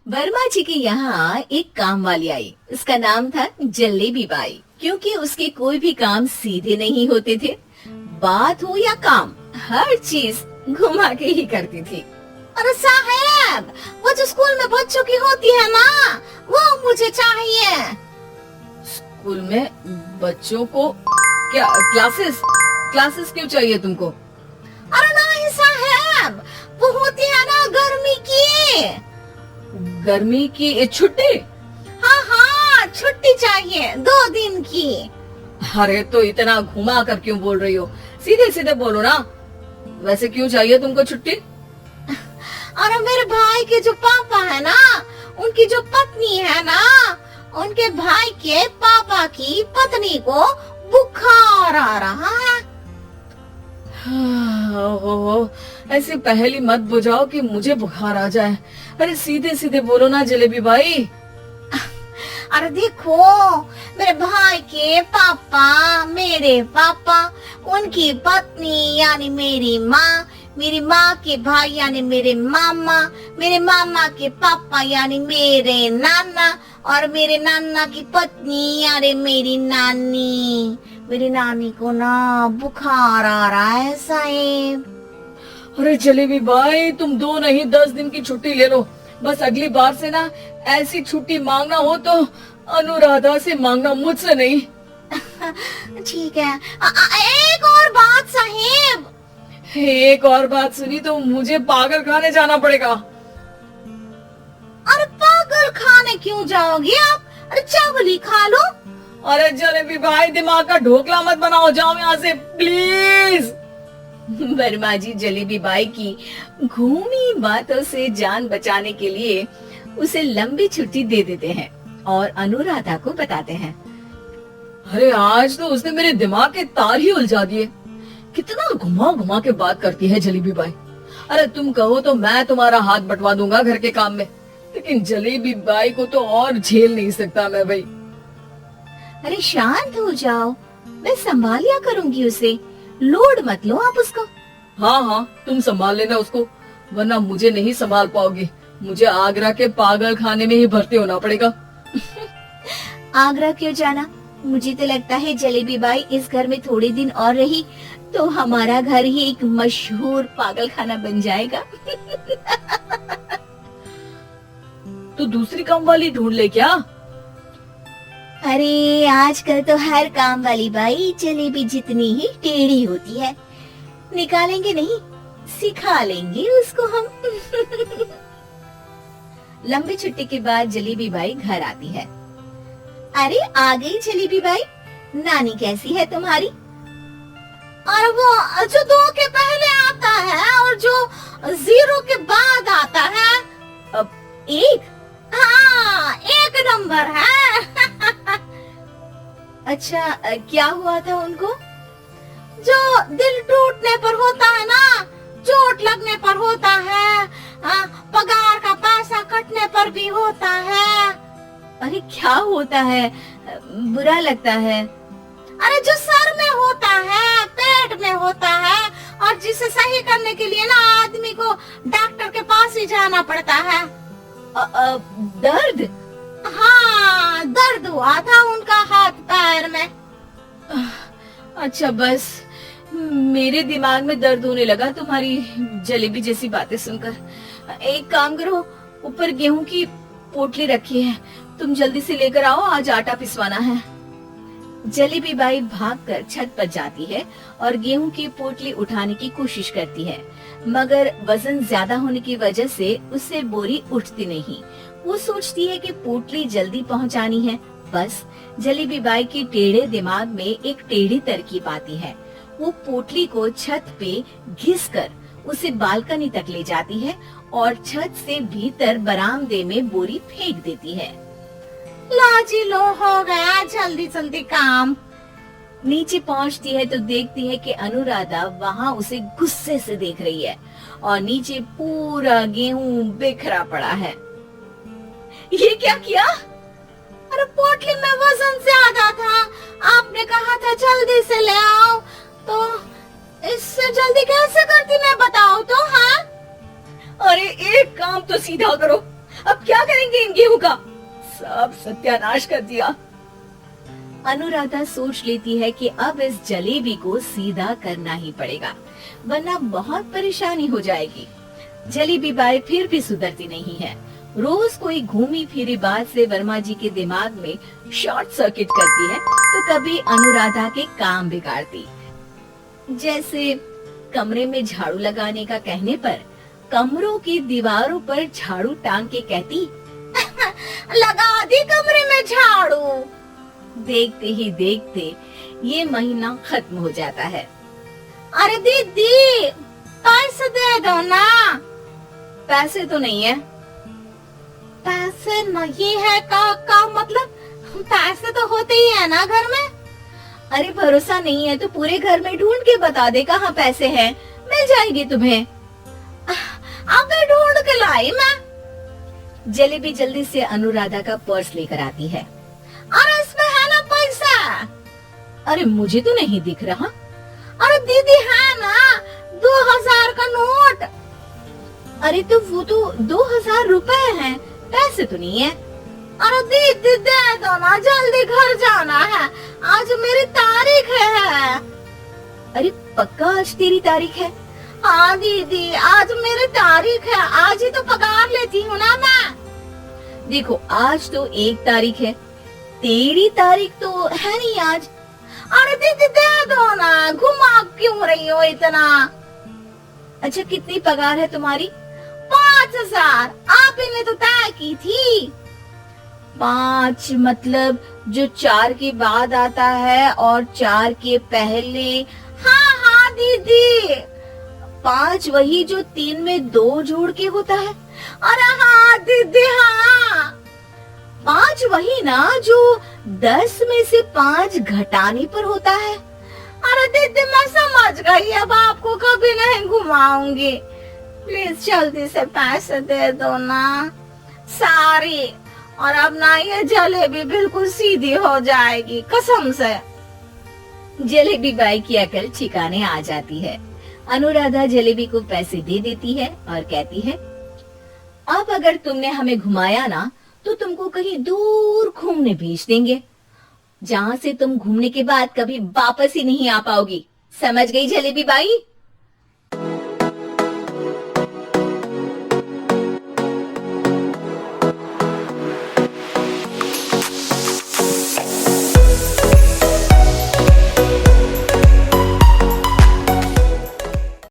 वर्मा जी के यहाँ एक काम वाली आई। उसका नाम था जलेबी बाई। क्योंकि उसके कोई भी काम सीधे नहीं होते थे, बात हो या काम, हर चीज घुमा के ही करती थी। अरे साहब, वो जो स्कूल में बच्चों की होती है ना, वो मुझे चाहिए। स्कूल में बच्चों को क्या क्लासेस क्यों चाहिए तुमको? अरे नहीं साहब, वो होती है ना गर्मी की छुट्टी। हाँ, छुट्टी चाहिए 2 दिन की। अरे तो इतना घुमा कर क्यों बोल रही हो? सीधे सीधे बोलो ना। वैसे क्यों चाहिए तुमको छुट्टी? अरे मेरे भाई के जो पापा है ना, उनकी जो पत्नी है ना, उनके भाई के पापा की पत्नी को बुखार आ रहा है। ओहो, ऐसी पहेली मत बुझाओ कि मुझे बुखार आ जाए। अरे सीधे सीधे बोलो ना जलेबी बाई। अरे देखो, मेरे भाई के पापा, मेरे पापा, उनकी पत्नी यानी मेरी माँ के भाई यानी मेरे मामा के पापा यानी मेरे नाना, और मेरे नाना की पत्नी यानी मेरी नानी को ना बुखार आ रहा है साहब। अरे जलेबी बाई, तुम 2 नहीं 10 दिन की छुट्टी ले लो। बस अगली बार से ना ऐसी छुट्टी मांगना हो तो अनुराधा से मांगना, मुझसे नहीं। ठीक है। एक और बात साहब। एक और बात सुनी तो मुझे पागल खाने जाना पड़ेगा। अरे पागल खाने क्यों जाओगे आप? अरे चावल ही खा लो। अरे जलेबी भाई, दिमाग का ढोकला मत बनाओ, जाओ यहाँ से प्लीज। वर्मा जी जलेबी बाई की घूमी बातों से जान बचाने के लिए उसे लंबी छुट्टी दे देते हैं और अनुराधा को बताते हैं। अरे आज तो उसने मेरे दिमाग के तार ही उलझा दिए। कितना घुमा घुमा के बात करती है जलेबी बाई। अरे तुम कहो तो मैं तुम्हारा हाथ बंटवा दूंगा घर के काम में, लेकिन जलेबी बाई को तो और झेल नहीं सकता मैं भाई। अरे शांत हो जाओ, मैं संभाल लिया करूंगी उसे, लोड मत लो आप उसको। हाँ, तुम संभाल लेना उसको, वरना मुझे नहीं संभाल पाओगे। मुझे आगरा के पागल खाने में ही भर्ती होना पड़ेगा। आगरा क्यों जाना? मुझे तो लगता है जलेबी बाई इस घर में थोड़े दिन और रही तो हमारा घर ही एक मशहूर पागल खाना बन जाएगा। तो दूसरी काम वाली ढूंढ ले क्या? अरे आजकल तो हर काम वाली बाई जलेबी जितनी ही टेढ़ी होती है। निकालेंगे नहीं, सिखा लेंगे उसको हम। लंबी छुट्टी के बाद जलेबी बाई घर आती है। अरे आ गई जलेबी बाई, नानी कैसी है तुम्हारी? और वो जो 2 के पहले आता है और जो 0 के बाद आता है। अब 1? हाँ, 1 नंबर है। अच्छा, क्या हुआ था उनको? जो दिल टूटने पर होता है ना, चोट लगने पर होता है, पगार का पैसा कटने पर भी होता है। अरे क्या होता है? बुरा लगता है? अरे जो सर में होता है, पेट में होता है, और जिसे सही करने के लिए ना आदमी को डॉक्टर के पास ही जाना पड़ता है। दर्द? हाँ, दर्द हुआ था उनका हाथ पैर में। अच्छा, बस मेरे दिमाग में दर्द होने लगा तुम्हारी जलेबी जैसी बातें सुनकर। एक काम करो, ऊपर गेहूं की पोटली रखी है, तुम जल्दी से लेकर आओ, आज आटा पिसवाना है। जलेबी बाई भागकर छत पर जाती है और गेहूं की पोटली उठाने की कोशिश करती है, मगर वजन ज्यादा होने की वजह से उससे बोरी उठती नहीं। वो सोचती है कि पोटली जल्दी पहुंचानी है। बस जलेबी बाई के टेढ़े दिमाग में एक टेढ़ी तरकीब आती है। वो पोटली को छत पे घिसकर उसे बालकनी तक ले जाती है और छत से भीतर बरामदे में बोरी फेंक देती है। लाजी लो, हो गया जल्दी जल्दी काम। नीचे पहुंचती है तो देखती है कि अनुराधा वहाँ उसे गुस्से से देख रही है और नीचे पूरा गेहूं बिखरा पड़ा है। ये क्या किया? अरे पोटली में वजन ज्यादा था, आपने कहा था जल्दी से ले आओ, तो इससे जल्दी कैसे करती मैं बताओ तो। हाँ, अरे एक काम तो सीधा करो, अब क्या करें? गेहूं का सब सत्यानाश कर दिया। अनुराधा सोच लेती है कि अब इस जलेबी को सीधा करना ही पड़ेगा, वरना बहुत परेशानी हो जाएगी। जलेबी बाई फिर भी सुधरती नहीं है। रोज कोई घूमी फिरी बात से वर्मा जी के दिमाग में शॉर्ट सर्किट करती है, तो कभी अनुराधा के काम बिगाड़ती। जैसे कमरे में झाड़ू लगाने का कहने पर कमरों की दीवारों पर झाड़ू टांग के कहती, लगा दी कमरे में झाड़ू। देखते ही देखते ये महीना खत्म हो जाता है। अरे दीदी पैसे दे दो ना। पैसे तो नहीं है। पैसे नहीं है का मतलब पैसे तो होते ही है ना घर में। अरे भरोसा नहीं है तो पूरे घर में ढूंढ के बता दे कहाँ पैसे हैं, मिल जाएंगे तुम्हें। अगर ढूंढ के लाई मैं। जलेबी जल्दी से अनुराधा का पर्स लेकर आती है। अरे इसमें है ना पैसा। अरे मुझे तो नहीं दिख रहा। अरे दीदी है ना 2000 का नोट। अरे तो वो तो 2000 रुपए हैं, पैसे तो नहीं है। अरे दीदी दे दो ना, जल्दी घर जाना है, आज मेरी तारीख है। अरे पक्का आज तेरी तारीख है? हाँ दीदी आज मेरी तारीख है, आज ही तो पगार लेती हूँ ना मैं। देखो आज तो 1 तारीख है, तेरी तारीख तो है नहीं आज। अरे दीदी दे दो ना, घुमा क्यों रही हो इतना। अच्छा कितनी पगार है तुम्हारी? 5000, आप ही ने तो तय की थी। 5 मतलब जो 4 के बाद आता है और 4 के पहले। हाँ हाँ दीदी। 5 वही जो 3 में 2 जोड़ के होता है। अरे हाँ दीदी हाँ। 5 वही ना जो 10 में से 5 घटाने पर होता है। अरे दीदी मैं समझ गई, अब आपको कभी नहीं घुमाऊंगी। प्लीज जल्दी से पैसे दे दो ना सारी, और अब ना ये जलेबी बिल्कुल सीधी हो जाएगी कसम से। जलेबी बाई की अकल ठिकाने आ जाती है। अनुराधा जलेबी को पैसे दे देती है और कहती है, अब अगर तुमने हमें घुमाया ना तो तुमको कहीं दूर घूमने भेज देंगे, जहाँ से तुम घूमने के बाद कभी वापस ही नहीं आ पाओगी। समझ गई जलेबी बाई?